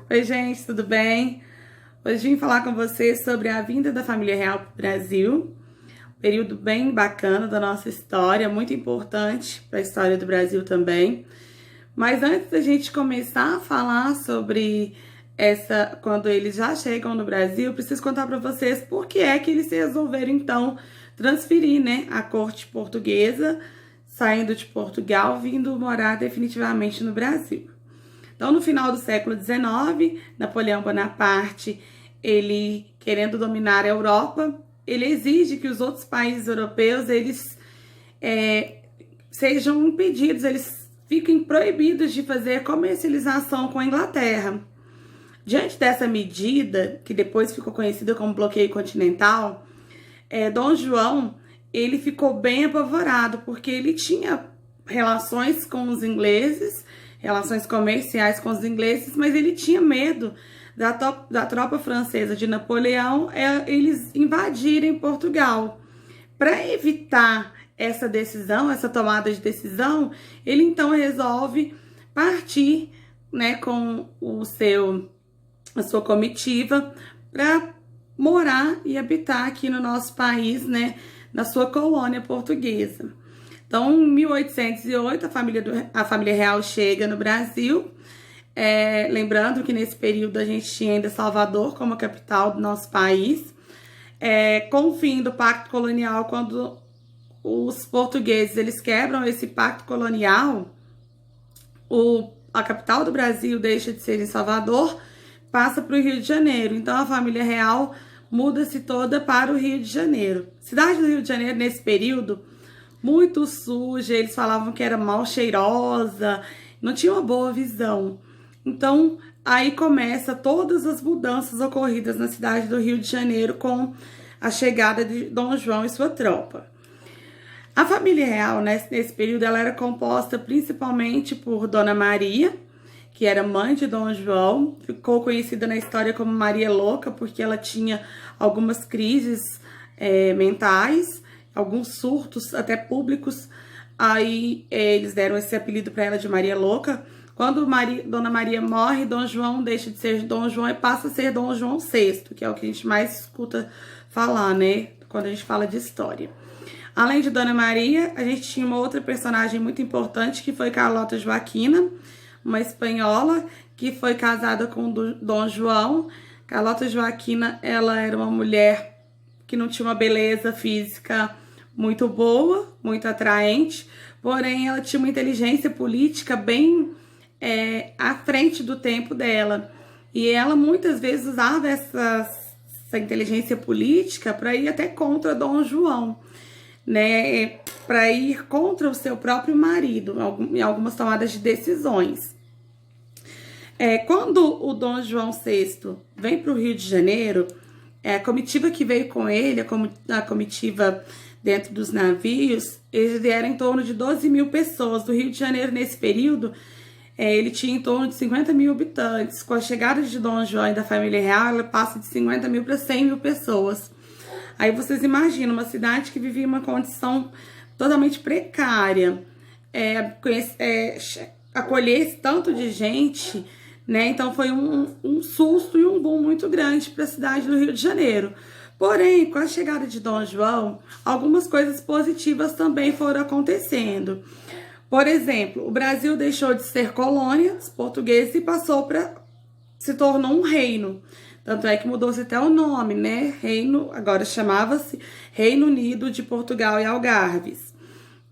Oi, gente, tudo bem? Hoje vim falar com vocês sobre a vinda da família real para o Brasil. Um período bem bacana da nossa história, muito importante para a história do Brasil também. Mas antes da gente começar a falar sobre quando eles já chegam no Brasil, preciso contar para vocês por que é que eles se resolveram então transferir, né, a corte portuguesa, saindo de Portugal, vindo morar definitivamente no Brasil. Então, no final do século XIX, Napoleão Bonaparte, ele querendo dominar a Europa, ele exige que os outros países europeus sejam impedidos, eles fiquem proibidos de fazer comercialização com a Inglaterra. Diante dessa medida, que depois ficou conhecida como bloqueio continental, Dom João ele ficou bem apavorado, porque ele tinha relações com os ingleses, relações comerciais com os ingleses, mas ele tinha medo da tropa francesa de Napoleão eles invadirem Portugal. Para evitar essa decisão, essa tomada de decisão, ele então resolve partir, né, com a sua comitiva para morar e habitar aqui no nosso país, né, na sua colônia portuguesa. Então, em 1808, a família real chega no Brasil. Lembrando que nesse período a gente tinha ainda Salvador como capital do nosso país. Com o fim do Pacto Colonial, quando os portugueses eles quebram esse Pacto Colonial, a capital do Brasil deixa de ser em Salvador, passa para o Rio de Janeiro. Então, a família real muda-se toda para o Rio de Janeiro. Cidade do Rio de Janeiro, nesse período, muito suja, eles falavam que era mal cheirosa, não tinha uma boa visão. Então, aí começa todas as mudanças ocorridas na cidade do Rio de Janeiro com a chegada de Dom João e sua tropa. A família real, nesse período, ela era composta principalmente por Dona Maria, que era mãe de Dom João, ficou conhecida na história como Maria Louca, porque ela tinha algumas crises mentais, alguns surtos até públicos, aí eles deram esse apelido para ela de Maria Louca. Quando Dona Maria morre, Dom João deixa de ser Dom João e passa a ser Dom João VI, que é o que a gente mais escuta falar, né, quando a gente fala de história. Além de Dona Maria, a gente tinha uma outra personagem muito importante, que foi Carlota Joaquina, uma espanhola que foi casada com Dom João. Carlota Joaquina, ela era uma mulher que não tinha uma beleza física muito boa, muito atraente, porém ela tinha uma inteligência política bem à frente do tempo dela. E ela muitas vezes usava essa inteligência política para ir até contra Dom João, né? Para ir contra o seu próprio marido em algumas tomadas de decisões. Quando o Dom João VI vem para o Rio de Janeiro, a comitiva que veio com ele, a comitiva dentro dos navios, eles vieram em torno de 12 mil pessoas. Do Rio de Janeiro, nesse período, ele tinha em torno de 50 mil habitantes. Com a chegada de Dom João e da família real, ela passa de 50 mil para 100 mil pessoas. Aí vocês imaginam uma cidade que vivia uma condição totalmente precária, acolher esse tanto de gente, né? Então foi um susto e um boom muito grande para a cidade do Rio de Janeiro. Porém, com a chegada de Dom João, algumas coisas positivas também foram acontecendo. Por exemplo, o Brasil deixou de ser colônia dos portugueses e se tornou um reino. Tanto é que mudou-se até o nome, né? Reino, agora chamava-se Reino Unido de Portugal e Algarves.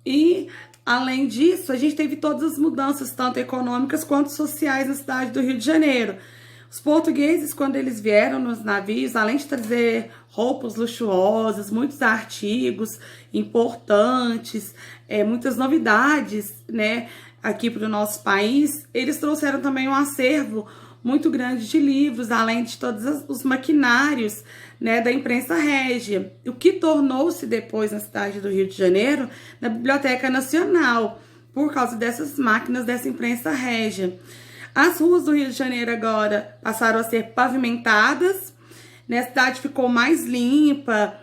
E, além disso, a gente teve todas as mudanças, tanto econômicas quanto sociais na cidade do Rio de Janeiro. Os portugueses, quando eles vieram nos navios, além de trazer roupas luxuosas, muitos artigos importantes, muitas novidades, né, aqui para o nosso país, eles trouxeram também um acervo muito grande de livros, além de todos os maquinários, né, da imprensa régia, o que tornou-se depois na cidade do Rio de Janeiro na Biblioteca Nacional, por causa dessas máquinas dessa imprensa régia. As ruas do Rio de Janeiro agora passaram a ser pavimentadas, né? A cidade ficou mais limpa,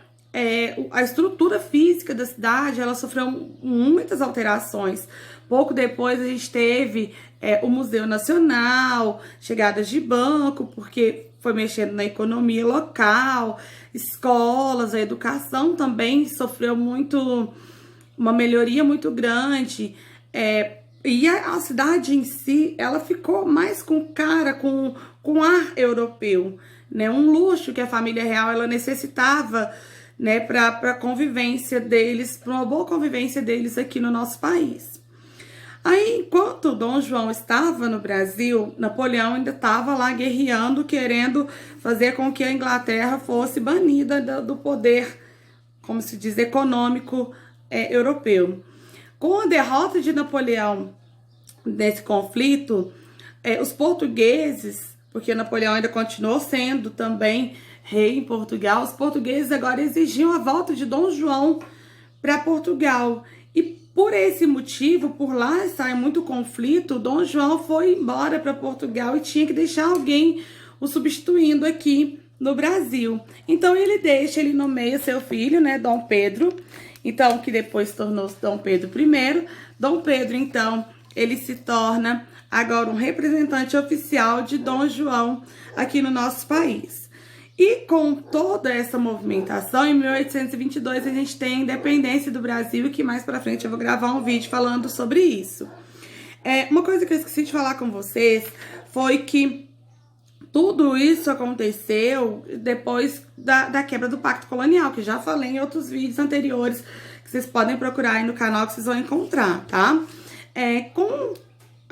a estrutura física da cidade, ela sofreu muitas alterações. Pouco depois a gente teve o Museu Nacional, chegadas de banco, porque foi mexendo na economia local, escolas, a educação também sofreu uma melhoria muito grande. E a cidade em si, ela ficou mais com ar europeu, né? Um luxo que a família real ela necessitava, né, para convivência deles, para uma boa convivência deles aqui no nosso país. Aí, enquanto Dom João estava no Brasil, Napoleão ainda estava lá guerreando, querendo fazer com que a Inglaterra fosse banida do poder, como se diz, econômico europeu. Com a derrota de Napoleão nesse conflito, os portugueses, porque Napoleão ainda continuou sendo também rei em Portugal, os portugueses agora exigiam a volta de Dom João para Portugal. E por esse motivo, por lá estar muito conflito, Dom João foi embora para Portugal e tinha que deixar alguém o substituindo aqui no Brasil. Então ele nomeia seu filho, né, Dom Pedro, então que depois tornou-se Dom Pedro I. Dom Pedro, então, ele se torna agora um representante oficial de Dom João aqui no nosso país. E com toda essa movimentação, em 1822 a gente tem a independência do Brasil, e que mais pra frente eu vou gravar um vídeo falando sobre isso. Uma coisa que eu esqueci de falar com vocês foi que tudo isso aconteceu depois da quebra do Pacto Colonial, que já falei em outros vídeos anteriores, que vocês podem procurar aí no canal que vocês vão encontrar, tá? Com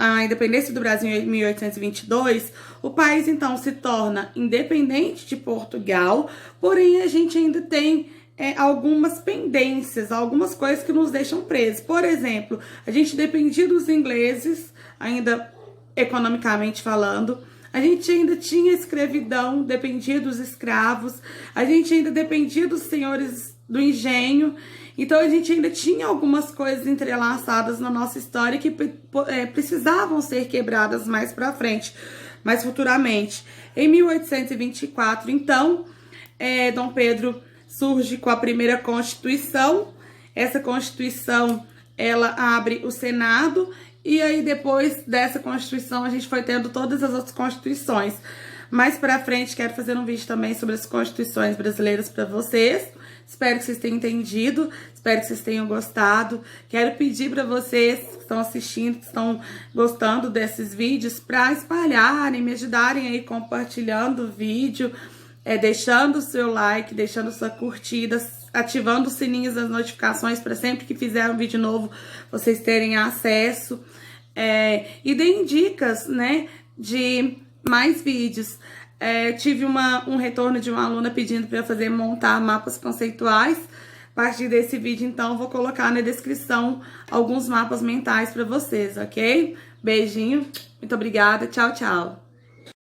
a independência do Brasil em 1822, o país então se torna independente de Portugal, porém a gente ainda tem algumas pendências, algumas coisas que nos deixam presos. Por exemplo, a gente dependia dos ingleses, ainda economicamente falando, a gente ainda tinha escravidão, dependia dos escravos, a gente ainda dependia dos senhores do engenho. Então, a gente ainda tinha algumas coisas entrelaçadas na nossa história que precisavam ser quebradas mais para frente, mais futuramente. Em 1824, então, Dom Pedro surge com a primeira Constituição. Essa Constituição, ela abre o Senado, e aí depois dessa Constituição a gente foi tendo todas as outras Constituições. Mais para frente, quero fazer um vídeo também sobre as Constituições brasileiras para vocês. Espero que vocês tenham entendido, espero que vocês tenham gostado. Quero pedir para vocês que estão assistindo, que estão gostando desses vídeos, para espalharem, me ajudarem aí compartilhando o vídeo, deixando o seu like, deixando sua curtida, ativando os sininhos das notificações para sempre que fizer um vídeo novo vocês terem acesso. E deem dicas, né, de mais vídeos. Tive um retorno de uma aluna pedindo para eu montar mapas conceituais. A partir desse vídeo, então, vou colocar na descrição alguns mapas mentais para vocês, ok? Beijinho, muito obrigada, tchau, tchau!